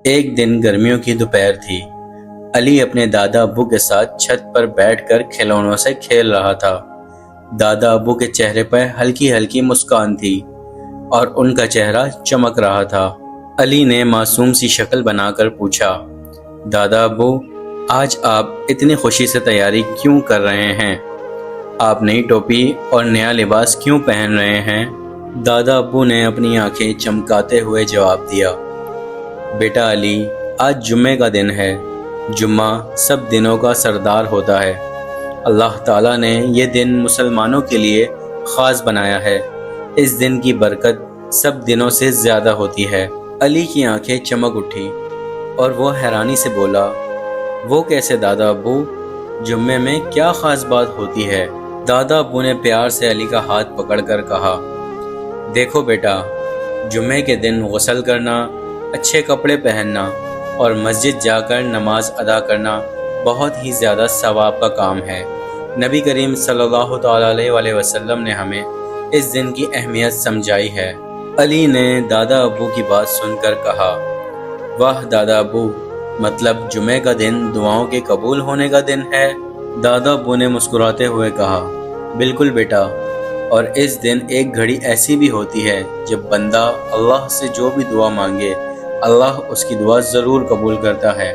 ایک دن گرمیوں کی دوپہر تھی۔ علی اپنے دادا ابو کے ساتھ چھت پر بیٹھ کر کھلونوں سے کھیل رہا تھا۔ دادا ابو کے چہرے پر ہلکی ہلکی مسکان تھی اور ان کا چہرہ چمک رہا تھا۔ علی نے معصوم سی شکل بنا کر پوچھا، دادا ابو، آج آپ اتنی خوشی سے تیاری کیوں کر رہے ہیں؟ آپ نئی ٹوپی اور نیا لباس کیوں پہن رہے ہیں؟ دادا ابو نے اپنی آنکھیں چمکاتے ہوئے جواب دیا، بیٹا علی، آج جمعے کا دن ہے۔ جمعہ سب دنوں کا سردار ہوتا ہے۔ اللہ تعالیٰ نے یہ دن مسلمانوں کے لیے خاص بنایا ہے۔ اس دن کی برکت سب دنوں سے زیادہ ہوتی ہے۔ علی کی آنکھیں چمک اٹھی اور وہ حیرانی سے بولا، وہ کیسے دادا ابو؟ جمعے میں کیا خاص بات ہوتی ہے؟ دادا ابو نے پیار سے علی کا ہاتھ پکڑ کر کہا، دیکھو بیٹا، جمعے کے دن غسل کرنا، اچھے کپڑے پہننا اور مسجد جا کر نماز ادا کرنا بہت ہی زیادہ ثواب کا کام ہے۔ نبی کریم صلی اللہ تعالیٰ علیہ وسلم نے ہمیں اس دن کی اہمیت سمجھائی ہے۔ علی نے دادا ابو کی بات سن کر کہا، واہ دادا ابو، مطلب جمعے کا دن دعاؤں کے قبول ہونے کا دن ہے؟ دادا ابو نے مسکراتے ہوئے کہا، بالکل بیٹا، اور اس دن ایک گھڑی ایسی بھی ہوتی ہے جب بندہ اللہ سے جو بھی دعا مانگے اللہ اس کی دعا ضرور قبول کرتا ہے۔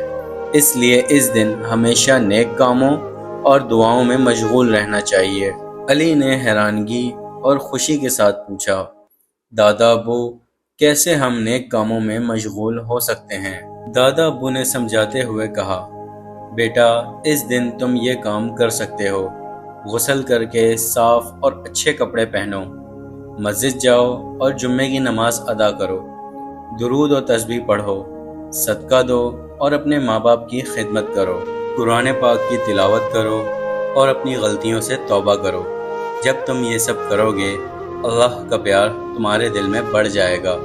اس لیے اس دن ہمیشہ نیک کاموں اور دعاؤں میں مشغول رہنا چاہیے۔ علی نے حیرانگی اور خوشی کے ساتھ پوچھا، دادا ابو، کیسے ہم نیک کاموں میں مشغول ہو سکتے ہیں؟ دادا ابو نے سمجھاتے ہوئے کہا، بیٹا، اس دن تم یہ کام کر سکتے ہو، غسل کر کے صاف اور اچھے کپڑے پہنو، مسجد جاؤ اور جمعے کی نماز ادا کرو، درود و تسبیح پڑھو، صدقہ دو اور اپنے ماں باپ کی خدمت کرو، قرآن پاک کی تلاوت کرو اور اپنی غلطیوں سے توبہ کرو۔ جب تم یہ سب کرو گے، اللہ کا پیار تمہارے دل میں بڑھ جائے گا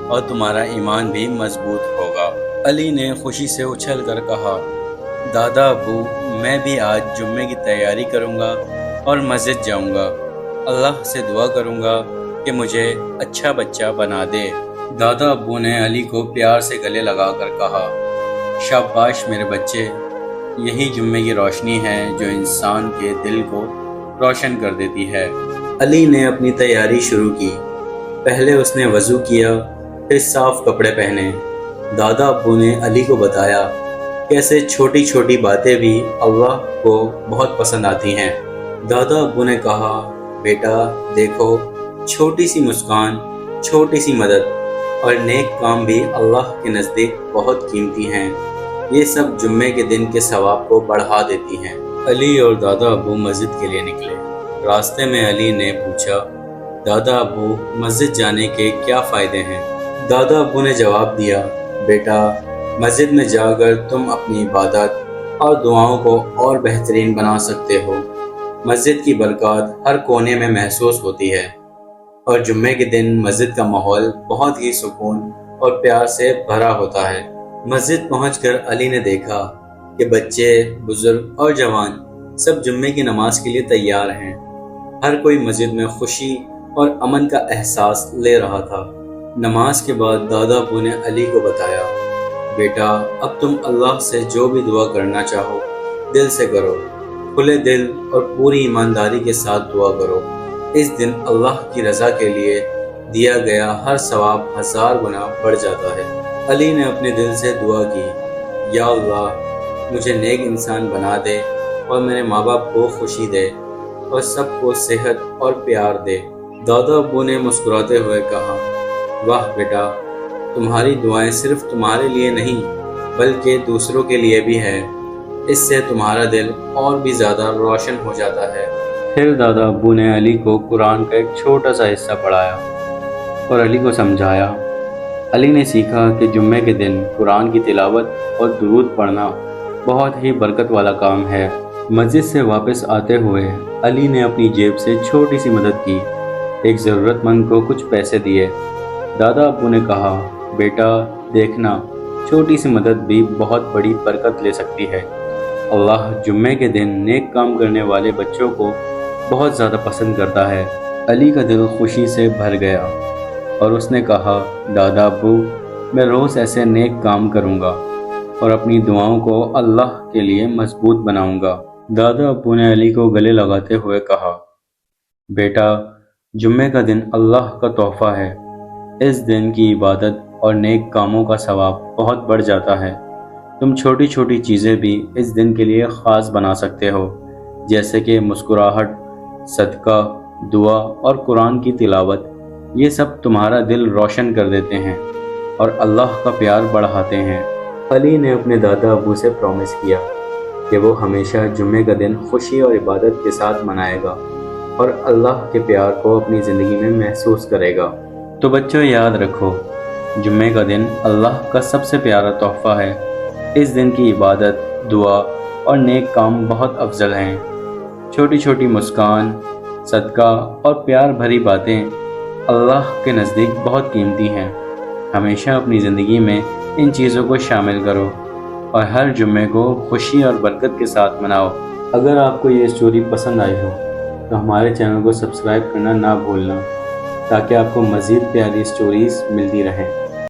اور تمہارا ایمان بھی مضبوط ہوگا۔ علی نے خوشی سے اچھل کر کہا، دادا ابو، میں بھی آج جمعے کی تیاری کروں گا اور مسجد جاؤں گا، اللہ سے دعا کروں گا کہ مجھے اچھا بچہ بنا دے۔ دادا ابو نے علی کو پیار سے گلے لگا کر کہا، شاباش میرے بچے، یہی جمعے کی روشنی ہے جو انسان کے دل کو روشن کر دیتی ہے۔ علی نے اپنی تیاری شروع کی۔ پہلے اس نے وضو کیا، پھر صاف کپڑے پہنے۔ دادا ابو نے علی کو بتایا کیسے چھوٹی چھوٹی باتیں بھی اللہ کو بہت پسند آتی ہیں۔ دادا ابو نے کہا، بیٹا دیکھو، چھوٹی سی مسکان، چھوٹی سی مدد اور نیک کام بھی اللہ کے نزدیک بہت قیمتی ہیں۔ یہ سب جمعے کے دن کے ثواب کو بڑھا دیتی ہیں۔ علی اور دادا ابو مسجد کے لیے نکلے۔ راستے میں علی نے پوچھا، دادا ابو، مسجد جانے کے کیا فائدے ہیں؟ دادا ابو نے جواب دیا، بیٹا، مسجد میں جا کر تم اپنی عبادت اور دعاؤں کو اور بہترین بنا سکتے ہو۔ مسجد کی برکات ہر کونے میں محسوس ہوتی ہے اور جمعے کے دن مسجد کا ماحول بہت ہی سکون اور پیار سے بھرا ہوتا ہے۔ مسجد پہنچ کر علی نے دیکھا کہ بچے، بزرگ اور جوان سب جمعے کی نماز کے لیے تیار ہیں۔ ہر کوئی مسجد میں خوشی اور امن کا احساس لے رہا تھا۔ نماز کے بعد دادا ابو نے علی کو بتایا، بیٹا، اب تم اللہ سے جو بھی دعا کرنا چاہو دل سے کرو، کھلے دل اور پوری ایمانداری کے ساتھ دعا کرو۔ اس دن اللہ کی رضا کے لیے دیا گیا ہر ثواب 1000 گنا بڑھ جاتا ہے۔ علی نے اپنے دل سے دعا کی، یا اللہ، مجھے نیک انسان بنا دے اور میرے ماں باپ کو خوشی دے اور سب کو صحت اور پیار دے۔ دادا ابو نے مسکراتے ہوئے کہا، واہ بیٹا، تمہاری دعائیں صرف تمہارے لیے نہیں بلکہ دوسروں کے لیے بھی ہے۔ اس سے تمہارا دل اور بھی زیادہ روشن ہو جاتا ہے۔ پھر دادا ابو نے علی کو قرآن کا ایک چھوٹا سا حصہ پڑھایا اور علی کو سمجھایا۔ علی نے سیکھا کہ جمعے کے دن قرآن کی تلاوت اور درود پڑھنا بہت ہی برکت والا کام ہے۔ مسجد سے واپس آتے ہوئے علی نے اپنی جیب سے چھوٹی سی مدد کی، ایک ضرورت مند کو کچھ پیسے دیے۔ دادا ابو نے کہا، بیٹا دیکھنا، چھوٹی سی مدد بھی بہت بڑی برکت لے سکتی ہے۔ اللہ جمعے کے دن نیک کام کرنے والے بچوں کو بہت زیادہ پسند کرتا ہے۔ علی کا دل خوشی سے بھر گیا اور اس نے کہا، دادا ابو، میں روز ایسے نیک کام کروں گا اور اپنی دعاؤں کو اللہ کے لیے مضبوط بناؤں گا۔ دادا ابو نے علی کو گلے لگاتے ہوئے کہا، بیٹا، جمعے کا دن اللہ کا تحفہ ہے۔ اس دن کی عبادت اور نیک کاموں کا ثواب بہت بڑھ جاتا ہے۔ تم چھوٹی چھوٹی چیزیں بھی اس دن کے لیے خاص بنا سکتے ہو، جیسے کہ مسکراہٹ، صدقہ، دعا اور قرآن کی تلاوت۔ یہ سب تمہارا دل روشن کر دیتے ہیں اور اللہ کا پیار بڑھاتے ہیں۔ علی نے اپنے دادا ابو سے پرومس کیا کہ وہ ہمیشہ جمعے کا دن خوشی اور عبادت کے ساتھ منائے گا اور اللہ کے پیار کو اپنی زندگی میں محسوس کرے گا۔ تو بچوں، یاد رکھو، جمعے کا دن اللہ کا سب سے پیارا تحفہ ہے۔ اس دن کی عبادت، دعا اور نیک کام بہت افضل ہیں۔ چھوٹی چھوٹی مسکان، صدقہ اور پیار بھری باتیں اللہ کے نزدیک بہت قیمتی ہیں۔ ہمیشہ اپنی زندگی میں ان چیزوں کو شامل کرو اور ہر جمعے کو خوشی اور برکت کے ساتھ مناؤ۔ اگر آپ کو یہ اسٹوری پسند آئی ہو تو ہمارے چینل کو سبسکرائب کرنا نہ بھولنا، تاکہ آپ کو مزید پیاری اسٹوریز ملتی رہیں۔